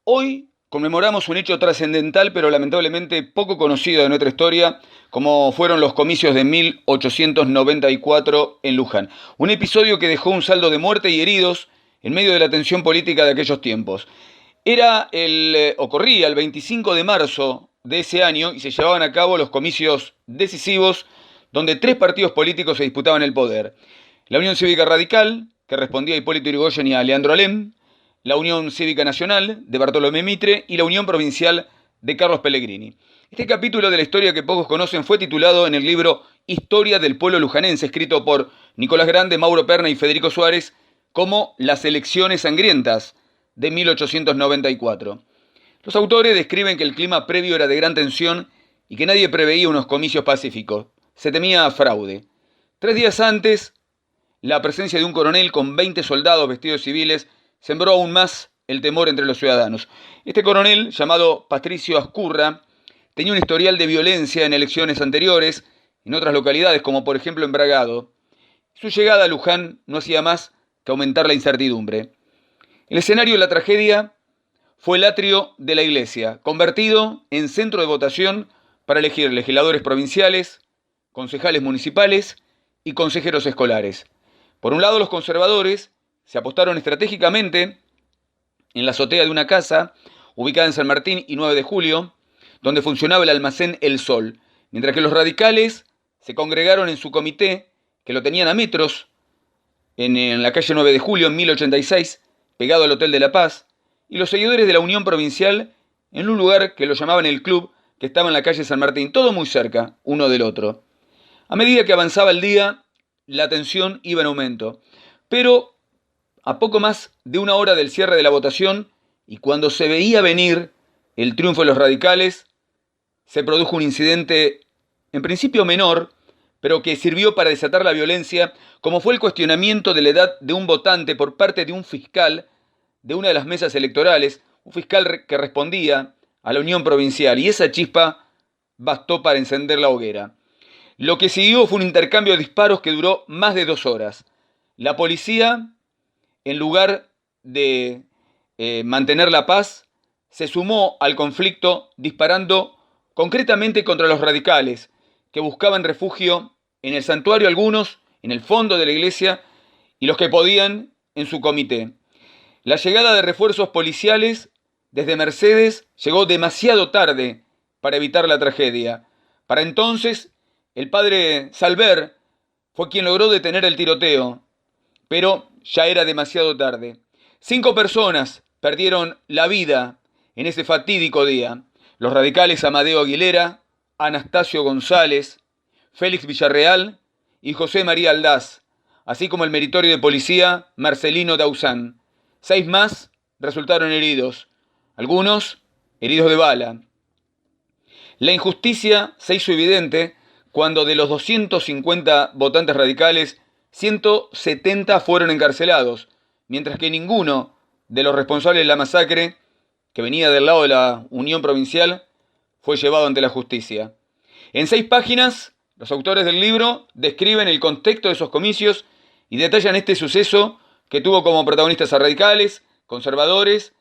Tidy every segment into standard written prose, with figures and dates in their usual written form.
Hoy conmemoramos un hecho trascendental, pero lamentablemente poco conocido de nuestra historia, como fueron los comicios de 1894 en Luján. Un episodio que dejó un saldo de muerte y heridos en medio de la tensión política de aquellos tiempos. Ocurría el 25 de marzo de ese año y se llevaban a cabo los comicios decisivos donde tres partidos políticos se disputaban el poder. La Unión Cívica Radical, que respondía a Hipólito Yrigoyen y a Leandro Alem, la Unión Cívica Nacional, de Bartolomé Mitre, y la Unión Provincial, de Carlos Pellegrini. Este capítulo de la historia que pocos conocen fue titulado en el libro Historia del Pueblo Lujanense, escrito por Nicolás Grande, Mauro Perna y Federico Suárez, como Las Elecciones Sangrientas, de 1894. Los autores describen que el clima previo era de gran tensión y que nadie preveía unos comicios pacíficos. Se temía fraude. 3 días antes, la presencia de un coronel con 20 soldados vestidos civiles sembró aún más el temor entre los ciudadanos. Este coronel, llamado Patricio Ascurra, tenía un historial de violencia en elecciones anteriores, en otras localidades, como por ejemplo en Bragado. Su llegada a Luján no hacía más que aumentar la incertidumbre. El escenario de la tragedia fue el atrio de la iglesia, convertido en centro de votación para elegir legisladores provinciales, concejales municipales y consejeros escolares. Por un lado, los conservadores se apostaron estratégicamente en la azotea de una casa ubicada en San Martín y 9 de Julio, donde funcionaba el almacén El Sol, mientras que los radicales se congregaron en su comité, que lo tenían a metros, en la calle 9 de Julio, en 1086, pegado al Hotel de la Paz, y los seguidores de la Unión Provincial en un lugar que lo llamaban el Club, que estaba en la calle San Martín, todo muy cerca, uno del otro. A medida que avanzaba el día, la tensión iba en aumento, pero a poco más de una hora del cierre de la votación, y cuando se veía venir el triunfo de los radicales, se produjo un incidente en principio menor, pero que sirvió para desatar la violencia, como fue el cuestionamiento de la edad de un votante por parte de un fiscal de una de las mesas electorales, un fiscal que respondía a la Unión Provincial, y esa chispa bastó para encender la hoguera. Lo que siguió fue un intercambio de disparos que duró más de 2 horas. La policía, en lugar de mantener la paz, se sumó al conflicto disparando concretamente contra los radicales, que buscaban refugio en el santuario algunos, en el fondo de la iglesia, y los que podían en su comité. La llegada de refuerzos policiales desde Mercedes llegó demasiado tarde para evitar la tragedia. Para entonces, el padre Salver fue quien logró detener el tiroteo, pero ya era demasiado tarde. 5 personas perdieron la vida en ese fatídico día. Los radicales Amadeo Aguilera, Anastasio González, Félix Villarreal y José María Aldaz, así como el meritorio de policía Marcelino Dauzán. 6 más resultaron heridos, algunos heridos de bala. La injusticia se hizo evidente cuando de los 250 votantes radicales, 170 fueron encarcelados, mientras que ninguno de los responsables de la masacre, que venía del lado de la Unión Provincial, fue llevado ante la justicia. En 6 páginas, los autores del libro describen el contexto de esos comicios y detallan este suceso que tuvo como protagonistas a radicales, conservadores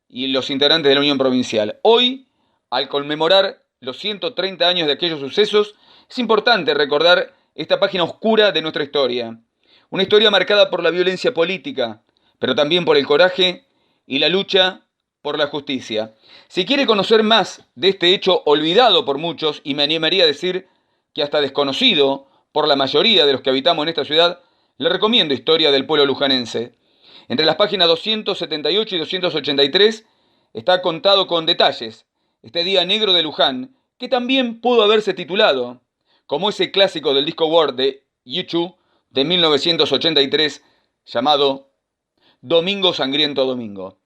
y los integrantes de la Unión Provincial. Hoy, al conmemorar los 130 años de aquellos sucesos, es importante recordar esta página oscura de nuestra historia. Una historia marcada por la violencia política, pero también por el coraje y la lucha por la justicia. Si quiere conocer más de este hecho olvidado por muchos, y me animaría a decir que hasta desconocido por la mayoría de los que habitamos en esta ciudad, le recomiendo Historia del Pueblo Lujanense. Entre las páginas 278 y 283 está contado con detalles este día negro de Luján, que también pudo haberse titulado, como ese clásico del disco War de U2 de 1983, llamado Domingo Sangriento Domingo.